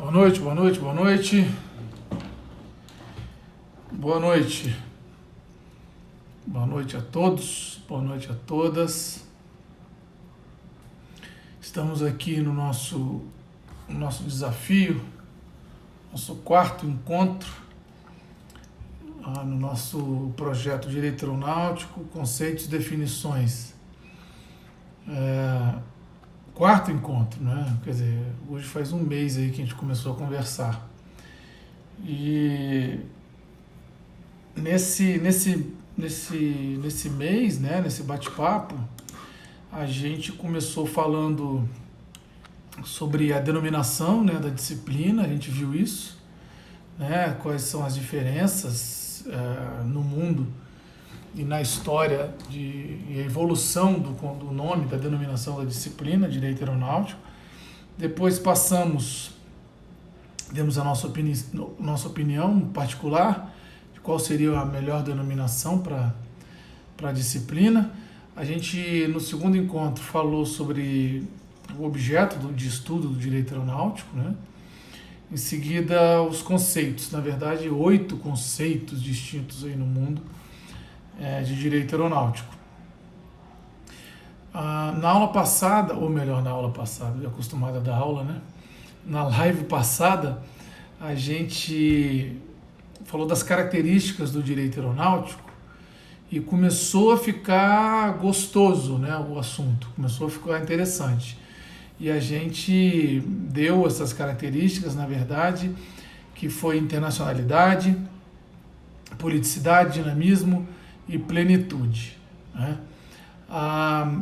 Boa noite, boa noite, boa noite. Boa noite. Boa noite a todos, boa noite a todas. Estamos aqui no nosso desafio, nosso quarto encontro, no nosso projeto Direito Aeronáutico, Conceitos e Definições. Quarto encontro, né? Quer dizer, hoje faz um mês aí que a gente começou a conversar. E nesse mês, né, nesse bate-papo, a gente começou falando sobre a denominação, né, da disciplina, a gente viu isso, né, quais são as diferenças no mundo e na história e a evolução do nome, da denominação da disciplina, Direito Aeronáutico. Depois demos a nossa opinião particular de qual seria a melhor denominação para a disciplina. A gente, no segundo encontro, falou sobre o objeto de estudo do Direito Aeronáutico, né? Em seguida, os conceitos, na verdade, 8 conceitos distintos aí no mundo de direito aeronáutico. Na aula passada, ou melhor, na aula passada, eu acostumado a dar aula, né? Na live passada, a gente falou das características do direito aeronáutico e começou a ficar gostoso, né, o assunto, começou a ficar interessante. E a gente deu essas características, na verdade, que foi internacionalidade, politicidade, dinamismo e plenitude, né?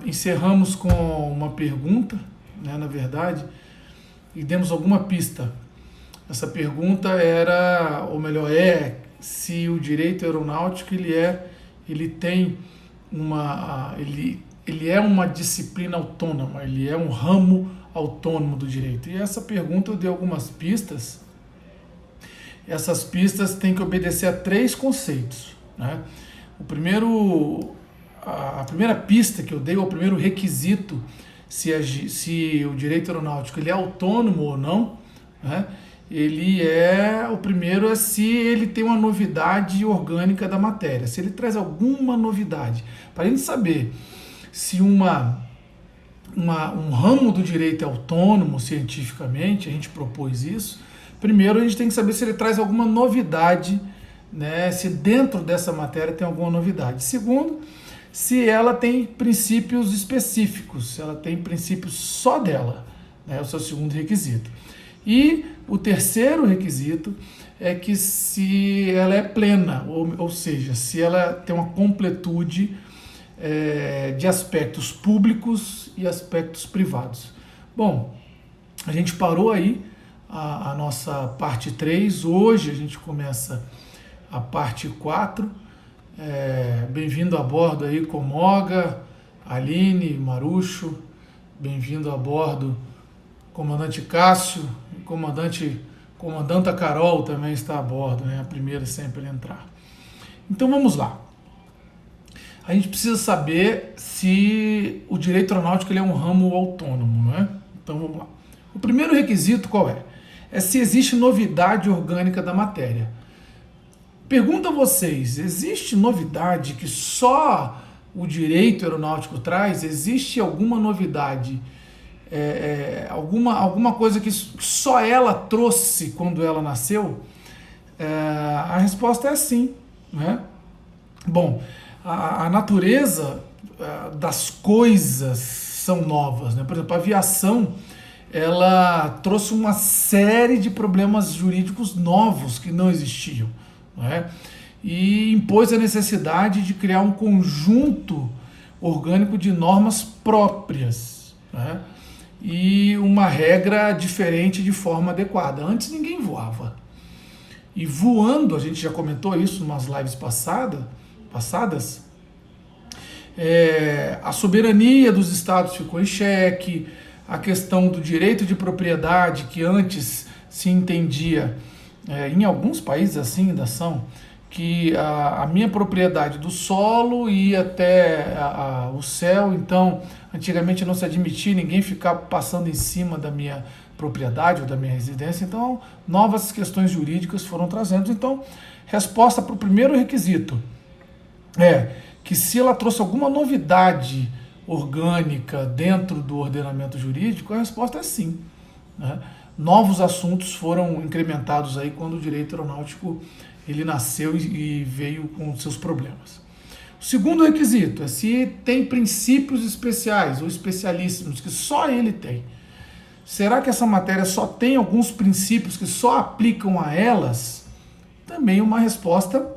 Encerramos com uma pergunta, né, na verdade, e demos alguma pista. Essa pergunta era, ou melhor, se o direito aeronáutico ele é uma disciplina autônoma, ele é um ramo autônomo do direito. E essa pergunta eu dei algumas pistas. Essas pistas têm que obedecer a 3 conceitos, né? A primeira pista que eu dei, o primeiro requisito, se o direito aeronáutico ele é autônomo ou não, né? O primeiro é se ele tem uma novidade orgânica da matéria, se ele traz alguma novidade. Para a gente saber se um ramo do direito é autônomo cientificamente, a gente propôs isso, primeiro a gente tem que saber se ele traz alguma novidade, né, se dentro dessa matéria tem alguma novidade. Segundo, se ela tem princípios específicos, se ela tem princípios só dela, né, esse é o segundo requisito. E o terceiro requisito é que se ela é plena, ou seja, se ela tem uma completude de aspectos públicos e aspectos privados. Bom, a gente parou aí a nossa parte 3, hoje a gente começa a parte 4. Bem-vindo a bordo aí, Comoga, Aline, Marucho, bem-vindo a bordo, comandante Cássio, comandanta Carol também está a bordo, né? A primeira sempre a entrar. Então vamos lá. A gente precisa saber se o direito aeronáutico ele é um ramo autônomo, não é? Então vamos lá. O primeiro requisito qual é? É se existe novidade orgânica da matéria. Pergunto a vocês, existe novidade que só o direito aeronáutico traz? Existe alguma novidade, alguma coisa que só ela trouxe quando ela nasceu? A resposta é sim, né? Bom, a natureza das coisas são novas, né? Por exemplo, a aviação ela trouxe uma série de problemas jurídicos novos que não existiam, não é? E impôs a necessidade de criar um conjunto orgânico de normas próprias, né? E uma regra diferente de forma adequada. Antes ninguém voava. E voando, a gente já comentou isso em umas lives passadas, a soberania dos estados ficou em xeque, a questão do direito de propriedade, que antes se entendia, em alguns países assim ainda são, que a minha propriedade do solo ia até o céu, então antigamente não se admitia ninguém ficar passando em cima da minha propriedade ou da minha residência. Então, novas questões jurídicas foram trazendo. Então, resposta para o primeiro requisito é que se ela trouxe alguma novidade orgânica dentro do ordenamento jurídico, a resposta é sim, né? Novos assuntos foram incrementados aí quando o direito aeronáutico ele nasceu e veio com seus problemas. O segundo requisito é se tem princípios especiais ou especialíssimos que só ele tem. Será que essa matéria só tem alguns princípios que só aplicam a elas? Também uma resposta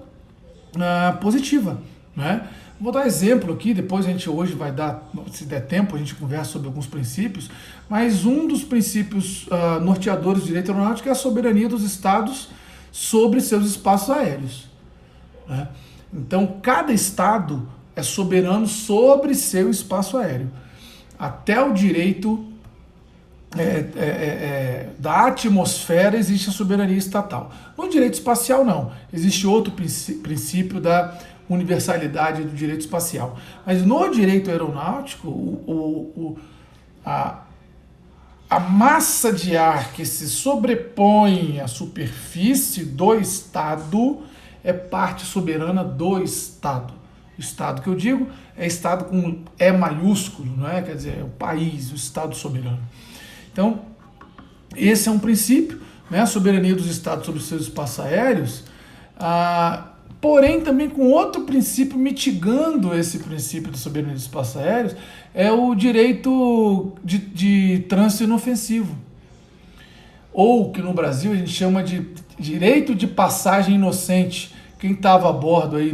positiva, né? Vou dar exemplo aqui, depois a gente hoje vai dar, se der tempo, a gente conversa sobre alguns princípios, mas um dos princípios norteadores do direito aeronáutico é a soberania dos estados sobre seus espaços aéreos, né? Então, cada estado é soberano sobre seu espaço aéreo. Até o direito da atmosfera existe a soberania estatal. No direito espacial, não. Existe outro princípio da universalidade do direito espacial. Mas no direito aeronáutico, a massa de ar que se sobrepõe à superfície do Estado é parte soberana do Estado. O Estado que eu digo é Estado com E maiúsculo, não é? Quer dizer, é o país, o Estado soberano. Então, esse é um princípio, né? A soberania dos Estados sobre os seus espaços aéreos, porém também com outro princípio mitigando esse princípio de soberania dos espaços aéreos, é o direito de trânsito inofensivo, ou que no Brasil a gente chama de direito de passagem inocente. Quem estava a bordo aí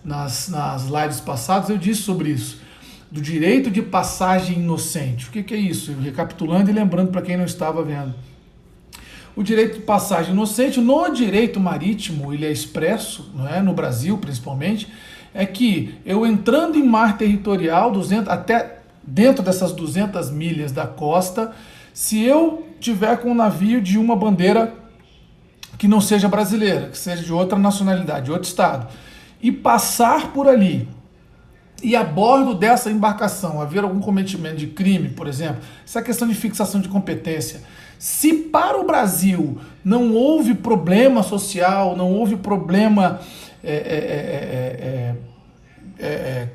nas lives passadas, eu disse sobre isso, do direito de passagem inocente. O que é isso? Recapitulando e lembrando para quem não estava vendo. O direito de passagem inocente, no direito marítimo, ele é expresso, não é? No Brasil principalmente, é que eu entrando em mar territorial, até dentro dessas 200 milhas da costa, se eu tiver com um navio de uma bandeira que não seja brasileira, que seja de outra nacionalidade, de outro estado, e passar por ali, e a bordo dessa embarcação haver algum cometimento de crime, por exemplo, essa questão de fixação de competência, se para o Brasil não houve problema social, não houve problema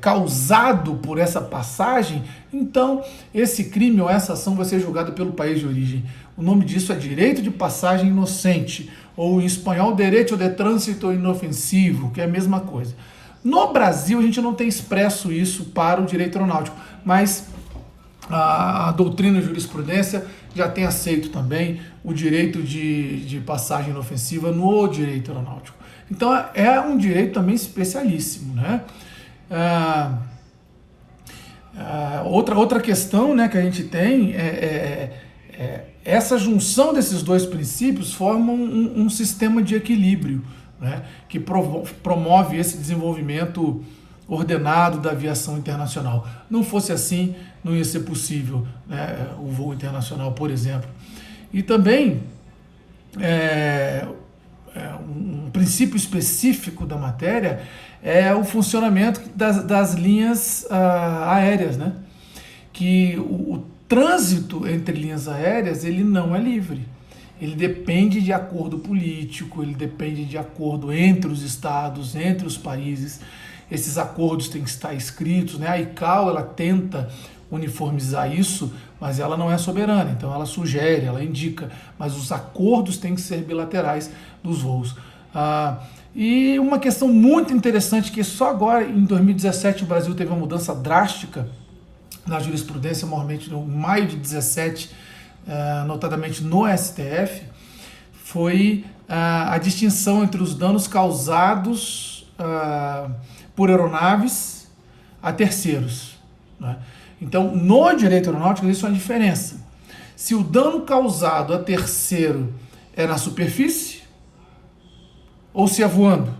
causado por essa passagem, então esse crime ou essa ação vai ser julgado pelo país de origem. O nome disso é direito de passagem inocente, ou em espanhol, direito de trânsito inofensivo, que é a mesma coisa. No Brasil, a gente não tem expresso isso para o direito aeronáutico, mas a doutrina e a jurisprudência já tem aceito também o direito de passagem inofensiva no direito aeronáutico. Então, é um direito também especialíssimo, né? Outra questão, né, que a gente tem essa junção desses dois princípios forma um sistema de equilíbrio, né, que promove esse desenvolvimento ordenado da aviação internacional. Não fosse assim, não ia ser possível, né, o voo internacional, por exemplo. E também um princípio específico da matéria é o funcionamento das linhas aéreas, né? Que o trânsito entre linhas aéreas ele não é livre. Ele depende de acordo político, ele depende de acordo entre os estados, entre os países. Esses acordos têm que estar escritos, né? A ICAO ela tenta uniformizar isso, mas ela não é soberana, então ela sugere, ela indica, mas os acordos têm que ser bilaterais dos voos. E uma questão muito interessante, que só agora, em 2017, o Brasil teve uma mudança drástica na jurisprudência, normalmente no maio de 2017, notadamente no STF, foi a distinção entre os danos causados por aeronaves a terceiros, né? Então, no direito aeronáutico, existe uma diferença. Se o dano causado a terceiro é na superfície, ou se é voando,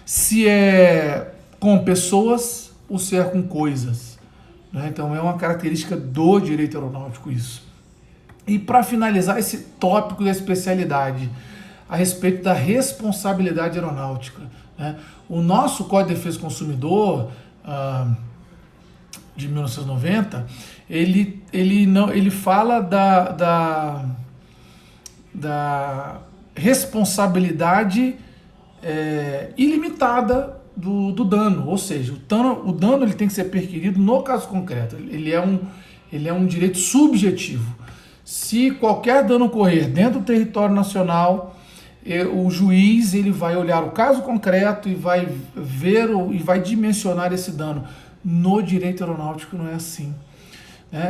se é com pessoas ou se é com coisas, né? Então é uma característica do direito aeronáutico isso. E para finalizar esse tópico da especialidade, a respeito da responsabilidade aeronáutica, né? O nosso Código de Defesa do Consumidor, de 1990, ele fala da responsabilidade ilimitada do dano, ou seja, o dano ele tem que ser perquirido no caso concreto, ele é um direito subjetivo. Se qualquer dano ocorrer dentro do território nacional, o juiz ele vai olhar o caso concreto e vai ver e vai dimensionar esse dano. No direito aeronáutico não é assim.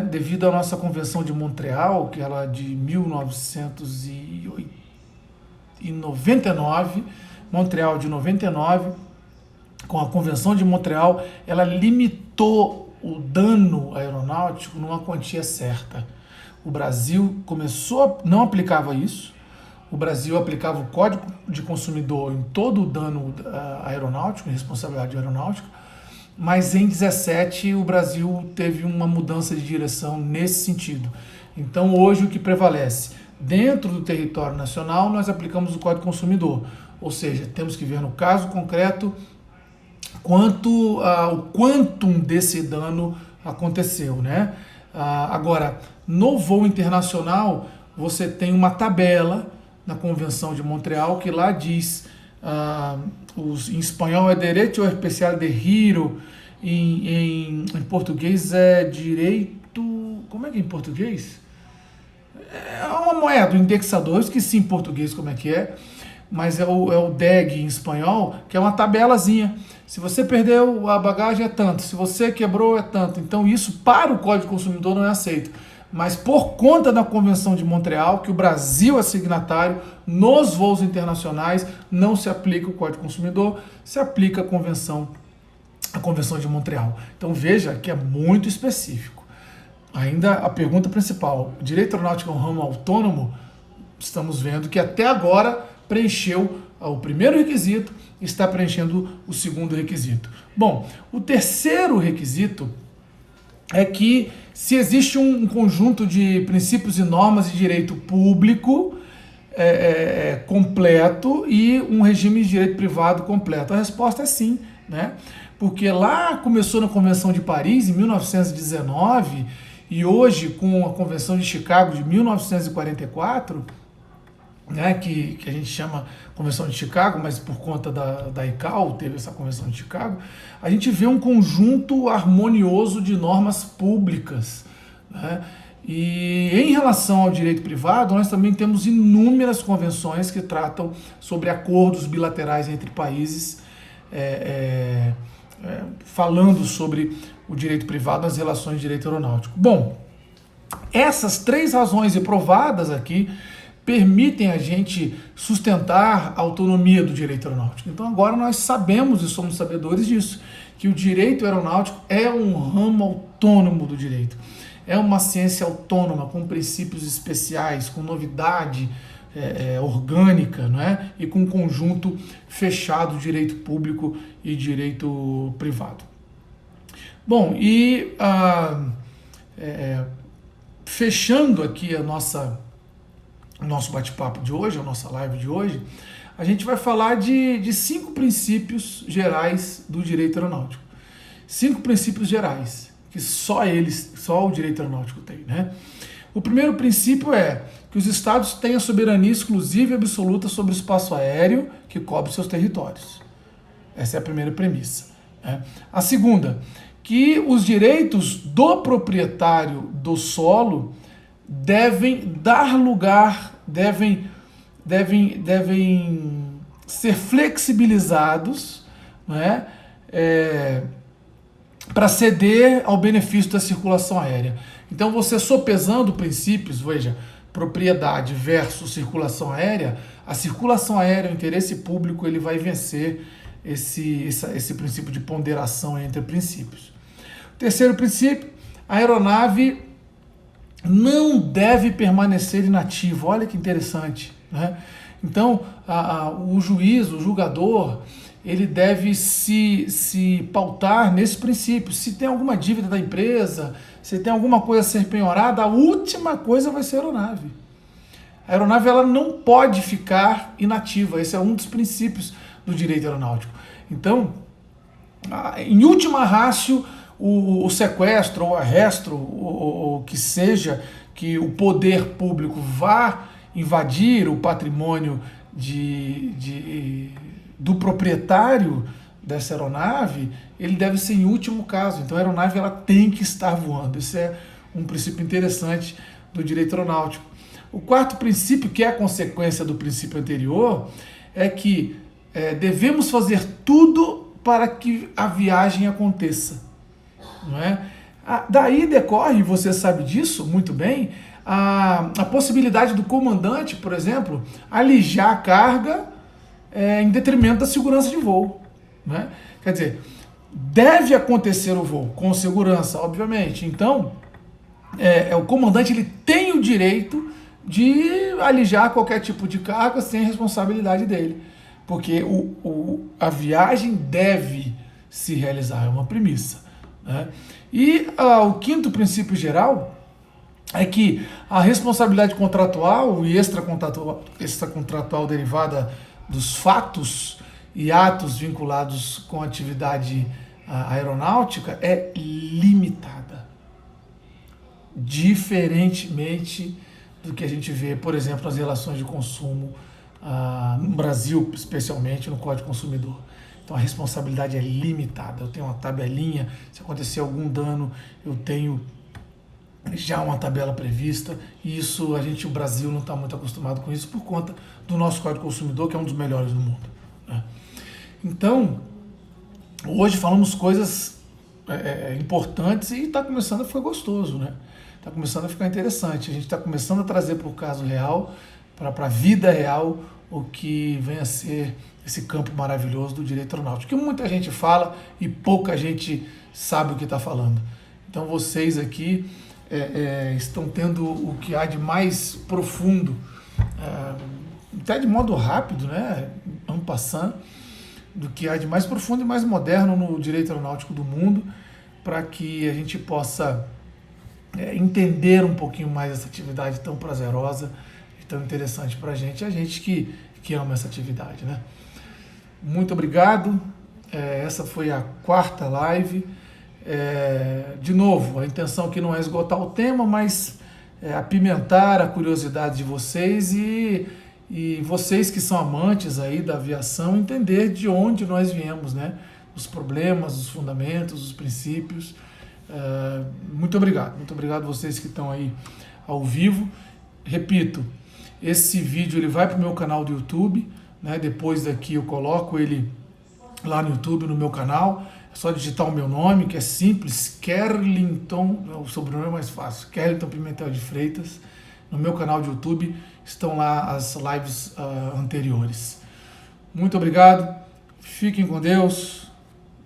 Devido à nossa Convenção de Montreal, que ela é de 1999, Montreal de 99, com a Convenção de Montreal, ela limitou o dano aeronáutico numa quantia certa. O Brasil não aplicava isso, o Brasil aplicava o Código de Consumidor em todo o dano aeronáutico, em responsabilidade aeronáutica, mas em 2017 o Brasil teve uma mudança de direção nesse sentido. Então hoje o que prevalece? Dentro do território nacional nós aplicamos o Código Consumidor, ou seja, temos que ver no caso concreto o quantum desse dano aconteceu, né? Agora, no voo internacional, você tem uma tabela na Convenção de Montreal que lá diz, em espanhol é Derecho Especial de Giro, em português é direito... Como é que é em português? É uma moeda, um indexador, eu esqueci em português como é que é, mas é o DEG em espanhol, que é uma tabelazinha. Se você perdeu a bagagem é tanto, se você quebrou é tanto. Então isso para o Código Consumidor não é aceito. Mas por conta da Convenção de Montreal, que o Brasil é signatário, nos voos internacionais não se aplica o Código Consumidor, se aplica a Convenção de Montreal. Então veja que é muito específico. Ainda a pergunta principal, direito aeronáutico é um ramo autônomo? Estamos vendo que até agora preencheu o primeiro requisito, está preenchendo o segundo requisito. Bom, o terceiro requisito é que se existe um conjunto de princípios e normas de direito público completo e um regime de direito privado completo. A resposta é sim, né? Porque lá começou na Convenção de Paris, em 1919, e hoje com a Convenção de Chicago de 1944, né, que a gente chama Convenção de Chicago, mas por conta da ICAO teve essa Convenção de Chicago, a gente vê um conjunto harmonioso de normas públicas, né? E em relação ao direito privado, nós também temos inúmeras convenções que tratam sobre acordos bilaterais entre países, falando sobre o direito privado nas relações de direito aeronáutico. Bom, essas três razões provadas aqui permitem a gente sustentar a autonomia do direito aeronáutico. Então agora nós sabemos e somos sabedores disso, que o direito aeronáutico é um ramo autônomo do direito. É uma ciência autônoma, com princípios especiais, com novidade orgânica, não é? E com um conjunto fechado de direito público e direito privado. Bom, e fechando aqui o nosso bate-papo de hoje, a nossa live de hoje, a gente vai falar de 5 princípios gerais do direito aeronáutico. 5 princípios gerais, que só o direito aeronáutico tem, né? O primeiro princípio é que os estados têm a soberania exclusiva e absoluta sobre o espaço aéreo que cobre seus territórios. Essa é a primeira premissa, né? A segunda, que os direitos do proprietário do solo devem dar lugar, devem ser flexibilizados, né, para ceder ao benefício da circulação aérea. Então, você sopesando princípios, veja, propriedade versus circulação aérea, a circulação aérea, o interesse público, ele vai vencer esse princípio de ponderação entre princípios. O terceiro princípio, a aeronave não deve permanecer inativa. Olha que interessante, né? Então, o juiz, o julgador, ele deve se pautar nesse princípio. Se tem alguma dívida da empresa, se tem alguma coisa a ser penhorada, a última coisa vai ser a aeronave. A aeronave ela não pode ficar inativa. Esse é um dos princípios do direito aeronáutico. Então, em última ratio, o sequestro ou arresto, ou que seja, que o poder público vá invadir o patrimônio do proprietário dessa aeronave, ele deve ser em último caso. Então a aeronave ela tem que estar voando. Isso é um princípio interessante do direito aeronáutico. O quarto princípio, que é a consequência do princípio anterior, é que devemos fazer tudo para que a viagem aconteça. Não é? Daí decorre, você sabe disso muito bem, a possibilidade do comandante, por exemplo, alijar a carga em detrimento da segurança de voo. Né? Quer dizer, deve acontecer o voo com segurança, obviamente. Então, o comandante ele tem o direito de alijar qualquer tipo de carga sem responsabilidade dele. Porque a viagem deve se realizar, é uma premissa. Né? E o quinto princípio geral é que a responsabilidade contratual e extracontratual derivada dos fatos e atos vinculados com a atividade aeronáutica é limitada. Diferentemente do que a gente vê, por exemplo, nas relações de consumo, no Brasil, especialmente no Código Consumidor. Então a responsabilidade é limitada. Eu tenho uma tabelinha, se acontecer algum dano, eu tenho já uma tabela prevista, e isso o Brasil não está muito acostumado com isso por conta do nosso Código Consumidor, que é um dos melhores do mundo. Né? Então, hoje falamos coisas importantes e está começando a ficar gostoso, né? Está começando a ficar interessante. A gente está começando a trazer para o caso real, para a vida real, o que vem a ser esse campo maravilhoso do direito aeronáutico, que muita gente fala e pouca gente sabe o que está falando. Então vocês aqui estão tendo o que há de mais profundo, até de modo rápido, né, en passant, do que há de mais profundo e mais moderno no direito aeronáutico do mundo, para que a gente possa entender um pouquinho mais essa atividade tão prazerosa e tão interessante para a gente que ama essa atividade. Né? Muito obrigado, essa foi a quarta live. De novo, a intenção aqui não é esgotar o tema, mas apimentar a curiosidade de vocês e vocês que são amantes aí da aviação entender de onde nós viemos, né? Os problemas, os fundamentos, os princípios. Muito obrigado vocês que estão aí ao vivo. Repito, esse vídeo ele vai para o meu canal do YouTube, né? Depois daqui eu coloco ele lá no YouTube, no meu canal. É só digitar o meu nome, que é simples, Kerlington, o sobrenome é mais fácil, Kerlington Pimentel de Freitas. No meu canal de YouTube estão lá as lives anteriores. Muito obrigado, fiquem com Deus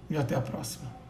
e até a próxima.